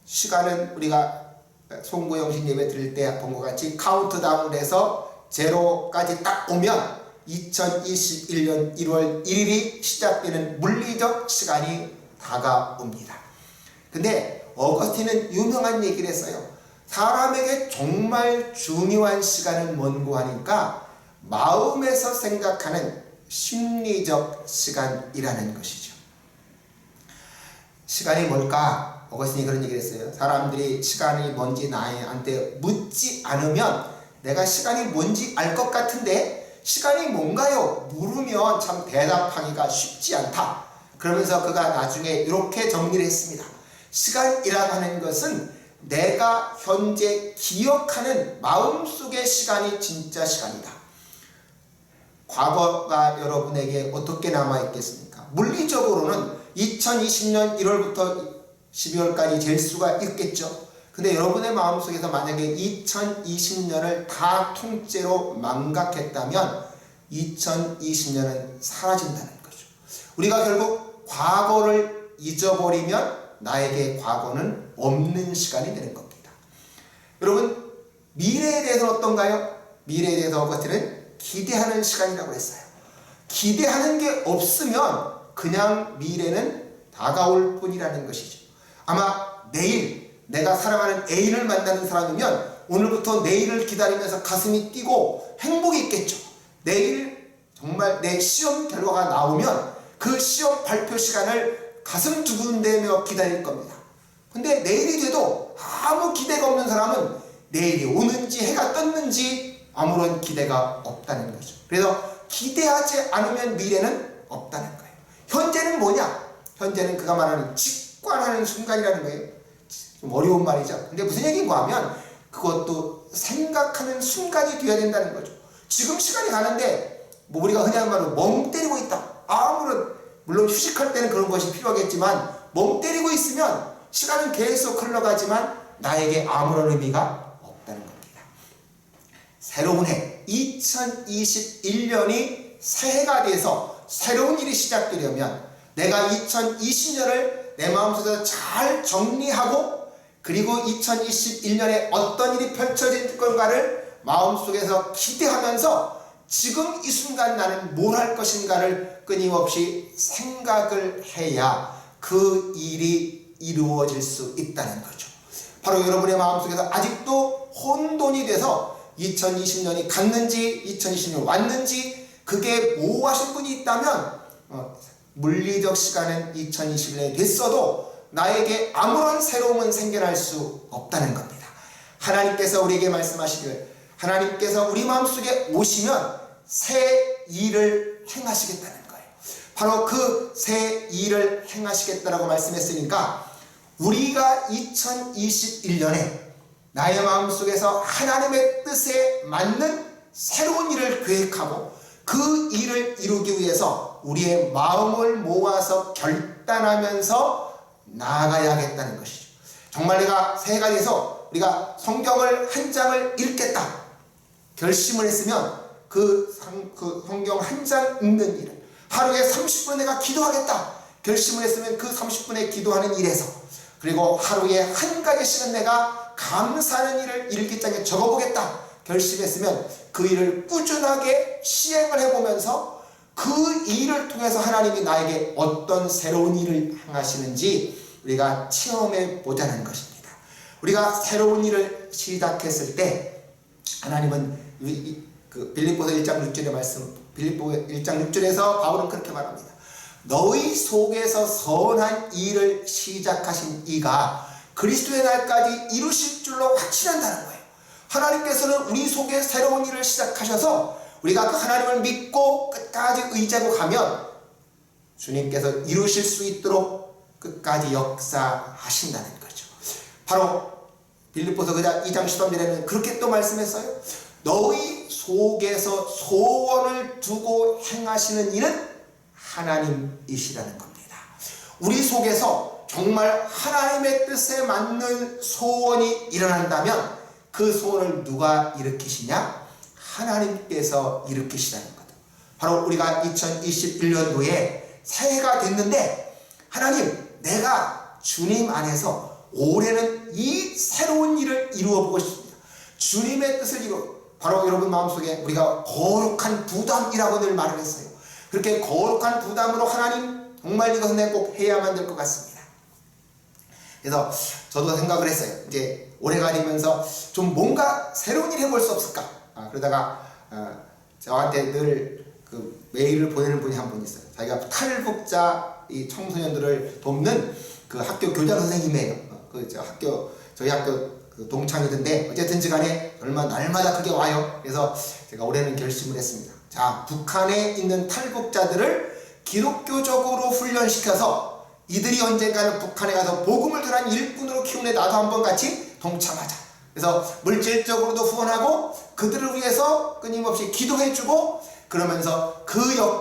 시간은 우리가 송구영신 예배 드릴 때 본 것 같이 카운트다운을 해서 제로까지 딱 오면 2021년 1월 1일이 시작되는 물리적 시간이 다가옵니다. 근데 어거스틴은 유명한 얘기를 했어요. 사람에게 정말 중요한 시간은 뭔고 하니까 마음에서 생각하는 심리적 시간이라는 것이죠. 시간이 뭘까? 어거스틴이 그런 얘기를 했어요. 사람들이 시간이 뭔지 나한테 묻지 않으면 내가 시간이 뭔지 알 것 같은데 시간이 뭔가요? 물으면 참 대답하기가 쉽지 않다. 그러면서 그가 나중에 이렇게 정리를 했습니다. 시간이라고 하는 것은 내가 현재 기억하는 마음속의 시간이 진짜 시간이다. 과거가 여러분에게 어떻게 남아있겠습니까? 물리적으로는 2020년 1월부터 12월까지 잴 수가 있겠죠. 근데 여러분의 마음속에서 만약에 2020년을 다 통째로 망각했다면 2020년은 사라진다는 거죠. 우리가 결국 과거를 잊어버리면 나에게 과거는 없는 시간이 되는 겁니다. 여러분, 미래에 대해서는 어떤가요? 미래에 대해서 어거스틴은 기대하는 시간이라고 했어요. 기대하는 게 없으면 그냥 미래는 다가올 뿐이라는 것이죠. 아마 내일 내가 사랑하는 애인을 만나는 사람이면 오늘부터 내일을 기다리면서 가슴이 뛰고 행복이 있겠죠. 내일 정말 내 시험 결과가 나오면 그 시험 발표 시간을 가슴 두근대며 기다릴 겁니다. 근데 내일이 돼도 아무 기대가 없는 사람은 내일이 오는지 해가 떴는지 아무런 기대가 없다는 거죠. 그래서 기대하지 않으면 미래는 없다는 거예요. 현재는 뭐냐? 현재는 그가 말하는 직관하는 순간이라는 거예요. 좀 어려운 말이죠. 근데 무슨 얘기인가 하면 그것도 생각하는 순간이 되어야 된다는 거죠. 지금 시간이 가는데 뭐 우리가 흔히 하는 말로 멍 때리고 있다. 아무런 물론 휴식할 때는 그런 것이 필요하겠지만 멍 때리고 있으면 시간은 계속 흘러가지만 나에게 아무런 의미가 없다는 겁니다. 새로운 해 2021년이 새해가 돼서 새로운 일이 시작되려면 내가 2020년을 내 마음속에서 잘 정리하고 그리고 2021년에 어떤 일이 펼쳐질 건가를 마음속에서 기대하면서 지금 이 순간 나는 뭘 할 것인가를 끊임없이 생각을 해야 그 일이 이루어질 수 있다는 거죠. 바로 여러분의 마음속에서 아직도 혼돈이 돼서 2020년이 갔는지 2020년 왔는지 그게 모호하신 분이 있다면 물리적 시간은 2021년이 됐어도 나에게 아무런 새로움은 생겨날 수 없다는 겁니다. 하나님께서 우리에게 말씀하시길 하나님께서 우리 마음속에 오시면 새 일을 행하시겠다는 거예요. 바로 그 새 일을 행하시겠다라고 말씀했으니까 우리가 2021년에 나의 마음속에서 하나님의 뜻에 맞는 새로운 일을 계획하고 그 일을 이루기 위해서 우리의 마음을 모아서 결단하면서 나아가야겠다는 것이죠. 정말 내가 새해가 돼서 우리가 성경을 한 장을 읽겠다 결심을 했으면 그 성경 한 장 읽는 일을 하루에 30분 내가 기도하겠다 결심을 했으면 그 30분의 기도하는 일에서 그리고 하루에 한 가지씩은 내가 감사하는 일을 일기장에 적어보겠다 결심했으면 그 일을 꾸준하게 시행을 해보면서 그 일을 통해서 하나님이 나에게 어떤 새로운 일을 행하시는지 우리가 체험해 보자는 것입니다. 우리가 새로운 일을 시작했을 때 하나님은 그 빌립보서 1장 6절의 말씀 빌립보 1장 6절에서 바울은 그렇게 말합니다. 너희 속에서 선한 일을 시작하신 이가 그리스도의 날까지 이루실 줄로 확신한다는 거예요. 하나님께서는 우리 속에 새로운 일을 시작하셔서 우리가 그 하나님을 믿고 끝까지 의지하고 가면 주님께서 이루실 수 있도록 끝까지 역사하신다는 거죠. 바로 빌립보서 2장 13절에는 그렇게 또 말씀했어요. 너희 속에서 소원을 두고 행하시는 일은 하나님이시라는 겁니다. 우리 속에서 정말 하나님의 뜻에 맞는 소원이 일어난다면 그 소원을 누가 일으키시냐? 하나님께서 일으키시다는 거다. 바로 우리가 2021년도에 새해가 됐는데 하나님 내가 주님 안에서 올해는 이 새로운 일을 이루어 보고 싶습니다. 주님의 뜻을 이루어 바로 여러분 마음속에 우리가 거룩한 부담이라고 늘 말을 했어요. 그렇게 거룩한 부담으로 하나님 정말 이것은 내가 꼭 해야만 될 것 같습니다. 그래서 저도 생각을 했어요. 이제 올해가 되면서 좀 뭔가 새로운 일 해볼 수 없을까? 그러다가 저한테 늘 그 메일을 보내는 분이 한 분 있어요. 자기가 탈북자 이 청소년들을 돕는 그 학교 교장 선생님이에요. 저희 학교 그 동창이던데 어쨌든지간에 날마다 그게 와요. 그래서 제가 올해는 결심을 했습니다. 자, 북한에 있는 탈북자들을 기독교적으로 훈련시켜서 이들이 언젠가는 북한에 가서 복음을 전한 일꾼으로 키우는 나도 한번 같이 동참하자. 그래서 물질적으로도 후원하고 그들을 위해서 끊임없이 기도해주고 그러면서 그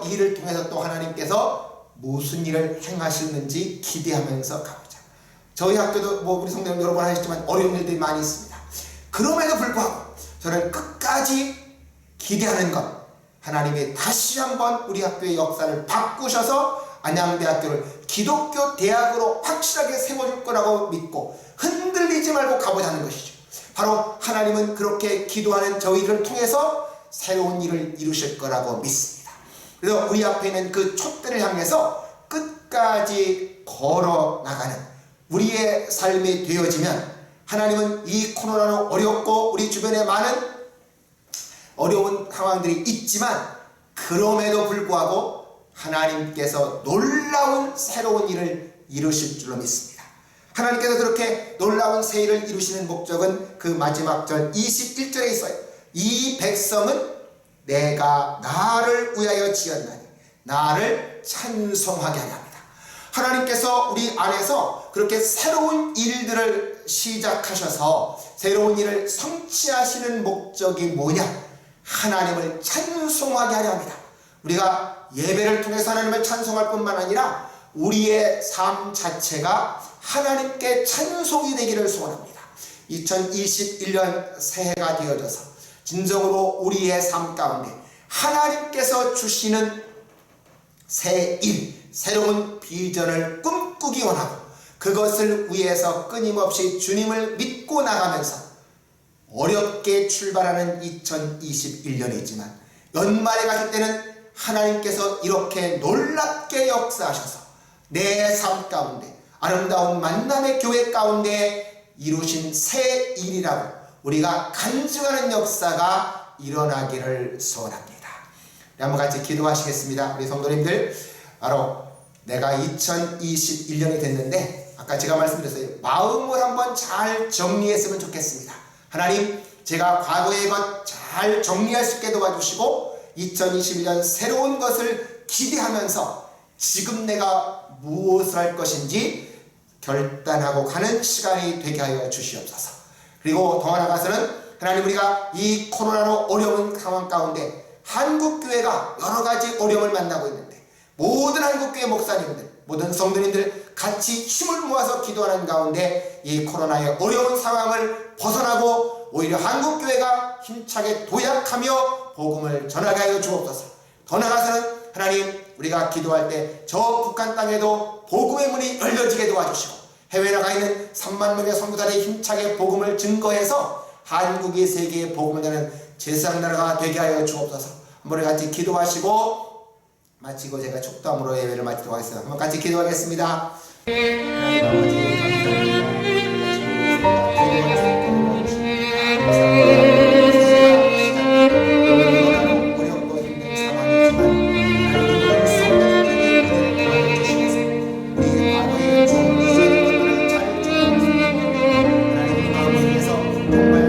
일을 통해서 또 하나님께서 무슨 일을 행하시는지 기대하면서 가보자. 저희 학교도 우리 성도님 여러 번 하셨지만 어려운 일들이 많이 있습니다. 그럼에도 불구하고 저는 끝까지 기대하는 것, 하나님이 다시 한번 우리 학교의 역사를 바꾸셔서 안양대학교를 기독교 대학으로 확실하게 세워줄 거라고 믿고 흔들리지 말고 가보자는 것이죠. 바로 하나님은 그렇게 기도하는 저희를 통해서 새로운 일을 이루실 거라고 믿습니다. 그래서 우리 앞에 있는 그 촛대를 향해서 끝까지 걸어 나가는 우리의 삶이 되어지면 하나님은 이 코로나로 어렵고 우리 주변에 많은 어려운 상황들이 있지만 그럼에도 불구하고 하나님께서 놀라운 새로운 일을 이루실 줄로 믿습니다. 하나님께서 그렇게 놀라운 새 일을 이루시는 목적은 그 마지막 절 21절에 있어요. 이 백성은 내가 나를 위하여 지었나니 나를 찬송하게 하려 합니다. 하나님께서 우리 안에서 그렇게 새로운 일들을 시작하셔서 새로운 일을 성취하시는 목적이 뭐냐? 하나님을 찬송하게 하려 합니다. 우리가 예배를 통해서 하나님을 찬송할 뿐만 아니라 우리의 삶 자체가 하나님께 찬송이 되기를 소원합니다. 2021년 새해가 되어져서 진정으로 우리의 삶 가운데 하나님께서 주시는 새 일, 새로운 비전을 꿈꾸기 원하고 그것을 위해서 끊임없이 주님을 믿고 나가면서 어렵게 출발하는 2021년이지만 연말에 가실 때는 하나님께서 이렇게 놀랍게 역사하셔서 내 삶 가운데 아름다운 만남의 교회 가운데 이루신 새 일이라고 우리가 간증하는 역사가 일어나기를 소원합니다. 한번 같이 기도하시겠습니다. 우리 성도님들, 바로 내가 2021년이 됐는데 아까 제가 말씀드렸어요. 마음을 한번 잘 정리했으면 좋겠습니다. 하나님, 제가 과거의 것 잘 정리할 수 있게 도와주시고 2021년 새로운 것을 기대하면서 지금 내가 무엇을 할 것인지 결단하고 가는 시간이 되게 하여 주시옵소서. 그리고 더 나아가서는 하나님, 우리가 이 코로나로 어려운 상황 가운데 한국교회가 여러 가지 어려움을 만나고 있는데 모든 한국교회 목사님들, 모든 성도님들 같이 힘을 모아서 기도하는 가운데 이 코로나의 어려운 상황을 벗어나고 오히려 한국교회가 힘차게 도약하며 복음을 전하게 하여 주옵소서. 더 나아가서는 하나님, 우리가 기도할 때 저 북한 땅에도 복음의 문이 열려지게 도와주시고 해외에 나가 있는 3만 명의 선교사들이 힘차게 복음을 증거해서 한국이 세계의 복음을 전하는 제사장 나라가 되게 하여 주옵소서. 한번 같이 기도하시고 마치고 제가 축도함으로 예배를 마치도록 하겠습니다. 한번 같이 기도하겠습니다. 하나님 아버지, 어렵고 힘든 상황이지만 우리 과거의 좋은 것들을 잘 주옵소서. 하나님 마음속에서 정말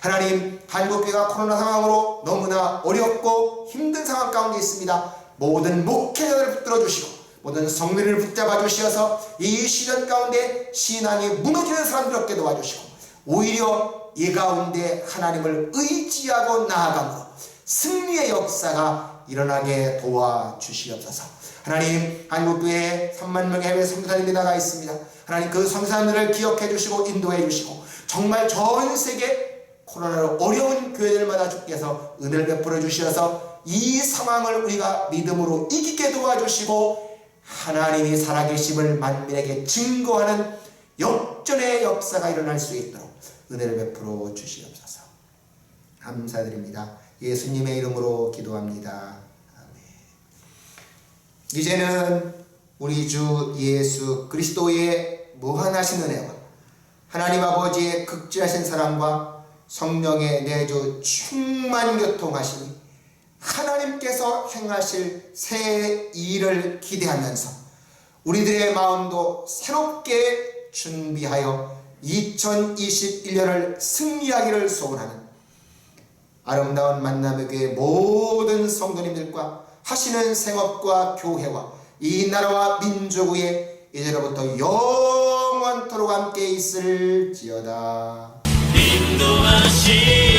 하나님, 한국교회가 코로나 상황으로 너무나 어렵고 힘든 상황 가운데 있습니다. 모든 목회자들을 붙들어 주시고 모든 성도를 붙잡아 주시어서 이 시련 가운데 신앙이 무너지는 사람들 없게 도와주시고 오히려 이 가운데 하나님을 의지하고 나아감으로 승리의 역사가 일어나게 도와주시옵소서. 하나님, 한국교회에 3만 명의 해외 선교사님이 나가 있습니다. 하나님, 그 선교사님들을 기억해 주시고 인도해 주시고 정말 전 세계 코로나로 어려운 교회들마다 주께서 은혜를 베풀어 주셔서 이 상황을 우리가 믿음으로 이기게 도와주시고 하나님이 살아계심을 만민에게 증거하는 역전의 역사가 일어날 수 있도록 은혜를 베풀어 주시옵소서. 감사드립니다. 예수님의 이름으로 기도합니다. 아멘. 이제는 우리 주 예수 그리스도의 무한하신 은혜와 하나님 아버지의 극진하신 사랑과 성령의 내주 충만 교통하시니 하나님께서 행하실 새 일을 기대하면서 우리들의 마음도 새롭게 준비하여 2021년을 승리하기를 소원하는 아름다운 만남의 교회 모든 성도님들과 하시는 생업과 교회와 이 나라와 민족 위에 이제로부터 영원토록 함께 있을지어다. 인도하시네